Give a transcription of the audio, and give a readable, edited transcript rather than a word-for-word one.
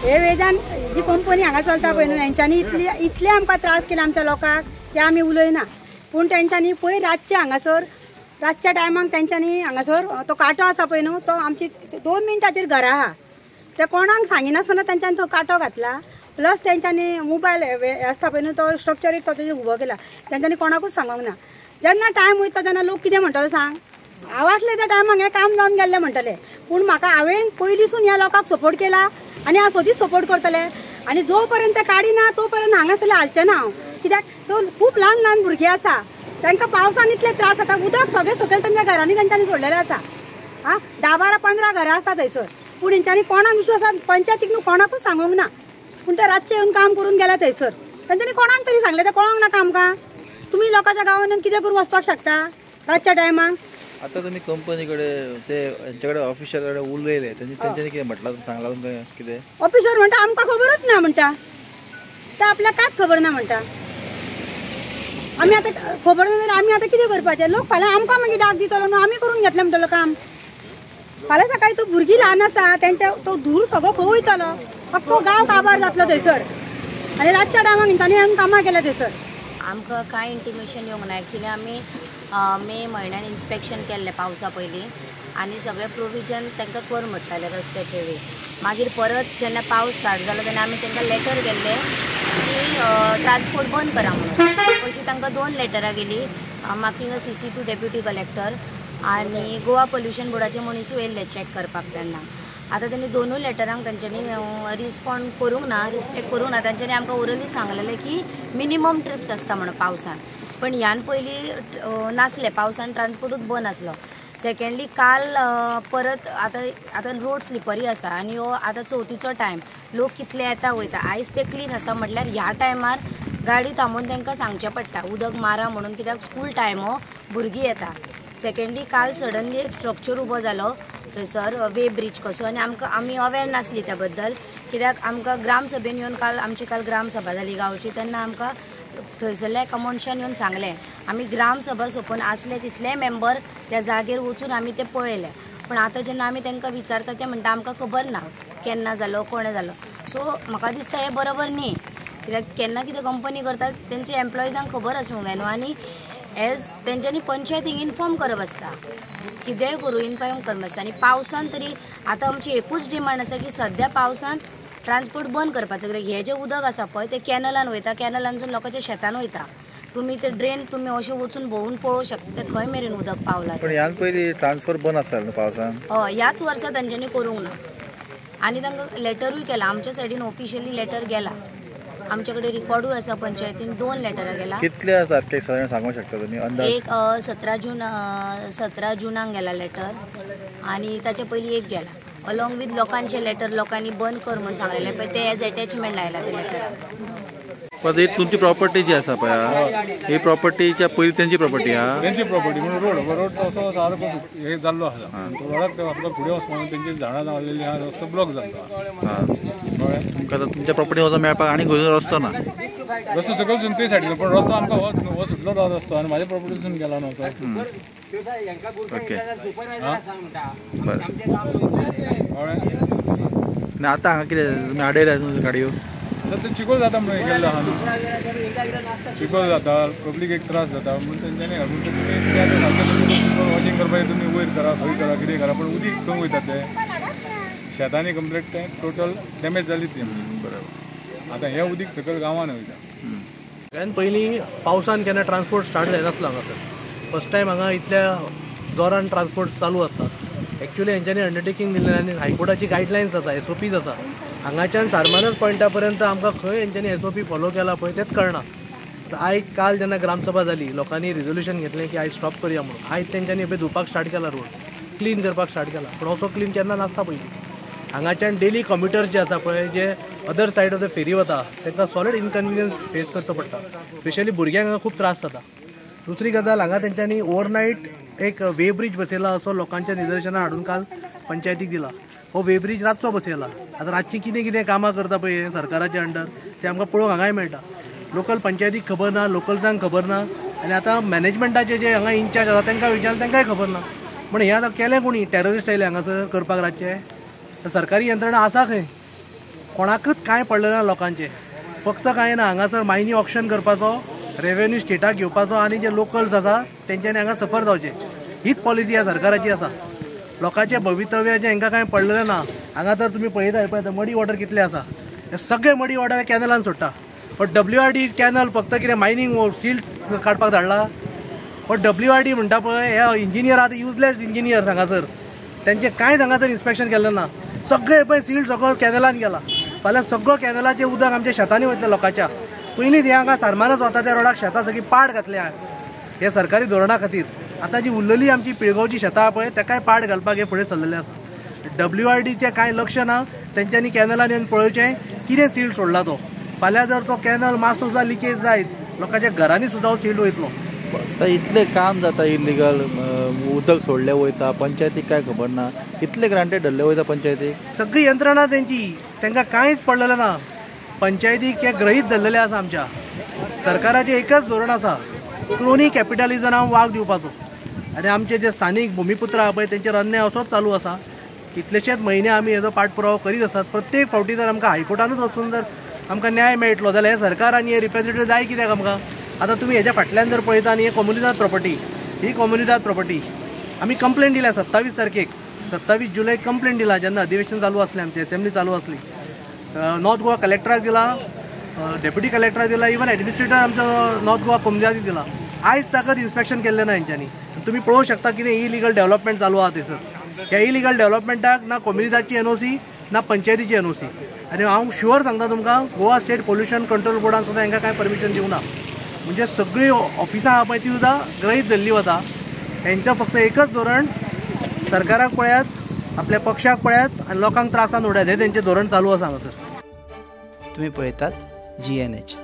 हे वेदान जी कंपनी हांगा चलता पळय न्हू हेंच्यांनी इतले आमकां त्रास केले आमच्या लोकांक ते आमी उलयना पूण तेंच्यांनी पळय रातचे हांगासर रातच्या टायमाक तेंच्यांनी हांगासर तो कांटो आसा पळय न्हू तो आमची 2 मिनटाचेर घरा आहा ते कोणाक सांगिनासतना तेंच्यांनी तो कांटो घातला प्लस तेंच्यांनी मोबायल आसता पळय न्हू तो स्ट्रक्चर एक तो तेजेर उबो केला तेंच्यांनी कोणाकूच सांगूंक ना जेन्ना टायम वयता तेन्ना लोक कितें म्हणटलो सांग आवाजले त्या टायमाक हे काम जावन गेल्ले म्हणटले पूण म्हाका हांवें पयलींसून ह्या लोकांक सपोर्ट केला आनी हांव सदींच सपोर्ट करतले आनी जो पर्यंत काडिना तो पर्यंत हांगासरले हालचे ना हांव कित्याक तो खूब ल्हान भुरगीं आसा तांकां पावसान इतले त्रास जाता उदक सगळें सकयल तांच्या घरांनी तेंच्यांनी सोडलेलें आसा 10-12-15 घरां आसा थंयसर पूण हेंच्यांनी कोणाक विश्वासान पंचायतीक न्हू कोणाकूच सांगूंक ना पूण ते रातचे येवन काम करून गेल्या थंयसर तेंच्यांनी कोणाक तरी सांगलें तें कळोंक नाका आमकां तुमी लोकांच्या गांवांत कितें करून वचपाक शकता रातच्या टायमाक आता तुम्ही कंपनी कडेन ते हेंच्याकडे ऑफिशियल कडेन उलयले तेंच्यांनी कितें म्हटलां सांगलां तुमकां कितें ऑफिसर म्हणटा आमकां खबरच ना म्हणटा ते आपल्याक कांयच खबर ना म्हणटा आमी आतां खबर ना जाल्यार आमी आतां कितें करपाचें लोक फाल्यां आमकां मागीर डाग दितलो न्हू आमी करून घेतलें म्हणटलो काम फाल्यां सकाळीं तो भुरगीं ल्हान आसा तेंच्या तो धूर सगळो खंय वयतलो अख्खो गांव काबार जातलो थंयसर आनी रातच्या टायमाक तेंच्यांनी कामां केल्या थंयसर आमकां कांय इंटिमेशन येवंक ना एक्चुली आमी मे म्हयन्यान इन्स्पेक्शन केल्लें पावसा पयलीं आनी सगळें प्रोविजन तांकां कर म्हणटाले रस्त्याचे वे मागीर परत जेन्ना पावस स्टार्ट जालो तेन्ना आमी तांकां लेटर गेल्ले की ट्रान्सपोर्ट बंद करा म्हणून अशीं तांकां 2 लेटरां गेलीं marking a CC to deputy collector आनी गोवा पोल्युशन बोर्डाचे मनीसूय येयल्ले चॅक करपाक तेन्ना आतां तेणी 2 लेटरांक तेंच्यांनी रिस्पॉन्ड करूंक ना रिस्पेक्ट करूंक ना तेंच्यांनी आमकां ओरली सांगलेलें की मिनिमम ट्रिप्स आसता म्हणून पावसान पण ह्यान पयलीं नासले पावसान ट्रान्सपोर्टूच बंद आसलो सेकंडली काल परत आतां रोड स्लिपरी आसा आनी हो आतां चवथीचो टायम लोक कितले येता वयता आयज ते क्लीन आसा म्हटल्यार ह्या टायमार गाडी थांबोवन तांकां सांगचें पडटा उदक मारा म्हणून कित्याक स्कूल टायम हो भुरगीं येता सेकंडली काल सडनली एक स्ट्रक्चर उबो जालो थंयसर वे ब्रीज कसो आनी आमी अवेर नासली त्या बद्दल कित्याक आमकां ग्रामसभेन येवन आमची काल ग्रामसभा जाली गांवची तेन्ना आमकां थंयसरल्या एका मनशान येवन सांगलें आमी ग्रामसभा सोंपोवन आसले तितले मेंबर त्या जागेर वचून आमी ते पळयले पण आतां जेन्ना आमी तांकां विचारता ते म्हणटा आमकां खबर ना केन्ना जालो कोणे जालो सो म्हाका दिसता हें बरोबर न्ही कित्याक केन्ना कितें कंपनी करता तेंच्या एम्प्लॉयजांक खबर आसूंक जाय न्हू आनी एज तेंच्यांनी पंचायतीक इन्फॉर्म करप आसता कितेंय करूं इन्फॉर्म करप आसता आनी पावसान तरी आतां आमची एकूच डिमांड आसा की सद्या पावसान ट्रान्सपोर्ट बंद करपाचो कित्याक हें जें उदक आसा पळय तें कॅनलान वयता कॅनलानसून लोकांच्या शेतान वयता तुमी ते ड्रेन तुमी अशें वचून भोंवून पळोवंक शकता ते खंय मेरेन उदक पावलां पण ह्यान पयलीं ट्रान्सफर बंद आसतालें पावसान हय ह्याच वर्सा तेंच्यांनी करूंक ना आनी तांकां लेटरूय केला आमच्या सायडीन ऑफिशियली लेटर गेला आमचे कडेन रिकॉर्डूय आसा पंचायतीन 2 लेटरां गेला कितल्या तारखेक साधारण सांगूंक शकता तुमी अंदाज एक 17 जुनाक गेला लेटर आनी ताचे पयलीं एक गेला अलॉंग विथ लोकांचे लेटर लोकांनी बंद कर म्हणून सांगलेले पळय ते एज अटॅचमेंट लायला ते लेटर पण ही तुमची प्रॉपर्टी जी आसा पळय ही प्रॉपर्टीच्या पयलीं तेंची प्रॉपर्टी आहा तेंची प्रॉपर्टी म्हणून रोड असो सारको हे जाल्लो आसा रोडाक ते आपलो फुडें वचपाक म्हणून तेंची झाडां जाल्लेली आहा रस्तो ब्लॉक जाल्लो तुमकां तुमच्या प्रॉपर्टी वचून मेळपाक आनी खंय रस्तो ना रस्तो सकलसून ते सायडीन पण रस्तो आमकां हो सुटलो रस्तो आनी म्हाज्या प्रॉपर्टीसून गेला न्हू ओके बरें आतां हांगा कितें तुमी आडयल्या गाडयो ते चिकोल जाता म्हणून गेल्लो आहा न्हू चिकोल जाता पब्लीक त्रास जाता म्हणून तेंच्यांनी घालून तुमी वॉशिंग करपाक तुमी वयर करा खंय करा कितें करा पण उदीक खंय वयता ते शेतांनी कंप्लीट ते टोटल डॅमेज जाली ती बरोबर आतां हें उदीक सकयल गांवान वयता पयलीं पावसान केन्ना ट्रान्सपोर्ट स्टार्ट जायनासलो हांगासर फर्स्ट टायम हांगा इतल्या जोरान ट्रान्सपोर्ट चालू आसता एक्चुअली हेंच्यांनी अंडरटेकींग दिल्लें आनी हायकोर्टाची गायडलायन्स आसा SOPs आसा हांगाच्यान सारमानस पॉयंटा पर्यंत आमकां खंय हेंच्यांनी SOP फॉलो केला पळय तेंच कळना आयज काल जेन्ना ग्रामसभा जाली लोकांनी रिजोल्युशन घेतलें की आयज स्टॉप करया म्हणून आयज तेंच्यांनी पळय धुवपाक स्टार्ट केला रोड क्लीन करपाक स्टार्ट केला पूण असो क्लीन केन्ना नासता पयलीं हांगाच्यान डेली कम्युटर्स जे आसा पळय जे other said of the fairy वता तांकां सॉलिड इनकन्विनियन्स फेस करचो पडटा स्पेशली भुरग्यांक हांगा खूब त्रास जाता दुसरी गजाल हांगा तेंच्यांनी ओवरनायट एक वे ब्रीज बसयला असो लोकांच्या निदर्शनां हाडून काल पंचायतीक दिला हो वे ब्रीज रातचो बसयला आतां रातची कितें कितें कामां करता पळय सरकाराच्या अंडर ते आमकां पळोवंक हांगाय मेळटा लोकल पंचायतीक खबर ना लोकल्सांक खबर ना आनी आतां मॅनेजमेंटाचे जे हांगा इन्चार्ज आसा तांकां विचारलें तांकांय खबर ना पूण हें आतां केलें कोणी टेररिस्ट आयले हांगासर करपाक रातचे सरकारी यंत्रणा आसा खंय कोणाकच कांय पडलें ना लोकांचे. फक्त कांय ना, हांगासर मायनी ऑक्शन करपाचो, रेव्हेन्यू स्टेटाक घेवपाचो आनी जे लोकल्स आसा तेंच्यांनी हांगा सफर जावचे. हीच पॉलिसी ह्या सरकाराची आसा. लोकांचे भवितव्याचें हांकां कांय पडलेलें ना. हांगा तर तुमी पळयताय पळय मडी वॉटर कितले आसा. हे सगळे मडी वॉटर कॅनलान सोडटा. पण WRD कॅनल फक्त कितें मायनींग सील काडपाक धाडला. पण WRD म्हणटा पळय हे इंजिनियर आतां युजलेस इंजिनियर हांगासर, तेंचे कांयच हांगासर इन्स्पेक्शन केल्लें ना. सगळे पळय सील सगळो कॅनलान गेला. फाल्यां सगळो कॅनलाचें उदक आमच्या शेतांनी वयतलें लोकांच्या. पयलींच हे हांगा सारमानच वता त्या रोडाक शेतां सगळीं पाड घातल्या हे सरकारी धोरणा खातीर. आतां जी उरलेली आमची पिळगांवची शेतां आहा पळय ताकाय पाड घालपाक हे फुडें चल्लेले आसा. WRDचें कांय लक्ष ना. तेंच्यांनी कॅनलान येवन पळोवचें कितें सील सोडला तो. फाल्यां जर तो कॅनल मातसो सुद्दां लिकेज जायत लोकांच्या घरांनी सुद्दां सील वयतलो. आतां इतलें काम जाता इल्लिगल, उदक सोडलें वयता, पंचायतीक काय खबर ना. इतले ग्रांटेड धरले वयता पंचायतीक. सगळी यंत्रणा तेंची, तांकां कांयच पडलेलें ना. पंचायतीक हे ग्रहीत धरलेले आसा. आमच्या सरकाराचें एकच धोरण आसा, क्रोनी कॅपिटलिजमाक वाग दिवपाचो. आनी आमचे जे स्थानीक भुमिपुत्र आहा पळय तेंचेर अन्याय असोच चालू आसा. कितलेशेच म्हयने आमी हेजो पाठपुरावो करीत आसात. प्रत्येक फावटी जर आमकां हायकोर्टानूच वचून जर आमकां न्याय मेळटलो जाल्यार हे सरकार आनी हे रिप्रेझेंटेटिव्ह जाय कित्याक आमकां. आतां तुमी हेच्या फाटल्यान जर पळयता आनी हे कम्युनिदाद प्रॉपर्टी, ही कम्युनिदाद प्रॉपर्टी आमी कंप्लेन दिल्या 27 तारखेक, 27 जुलैक कंप्लेन दिला. जेन्ना अधिवेशन चालू आसलें आमची असेंब्ली चालू आसली, नॉर्थ गोवा कलेक्टराक दिला, डेप्युटी कलेक्टराक दिला, इवन एडमिनिस्ट्रेटर आमचो नॉर्थ गोवा कम्युनिदादी दिला. आयज ताकद इन्स्पेक्शन केल्लें ना हेंच्यांनी. तुमी पळोवंक शकता कितें इलिगल डेव्हलपमेंट चालू आहा थंयसर. ह्या इलिगल डेव्हलपमेंटाक ना कम्युनिदाची NOC ना पंचायतीची NOC. आनी हांव शुअर सांगता तुमकां गोवा स्टेट पोल्युशन कंट्रोल बोर्डान सुद्दां हांकां कांय परमिशन दिवना. म्हणजे सगळीं ऑफिसां आहा पळय ती सुद्दां ग्रहीत धरली वता. हेंचें फक्त एकच धोरण, सरकाराक पळयात, आपल्या पक्षाक पळयात आनी लोकांक त्रासान उडयात, हें तेंचें धोरण चालू आसा हांगासर. तुम्ही पळयतात GNH.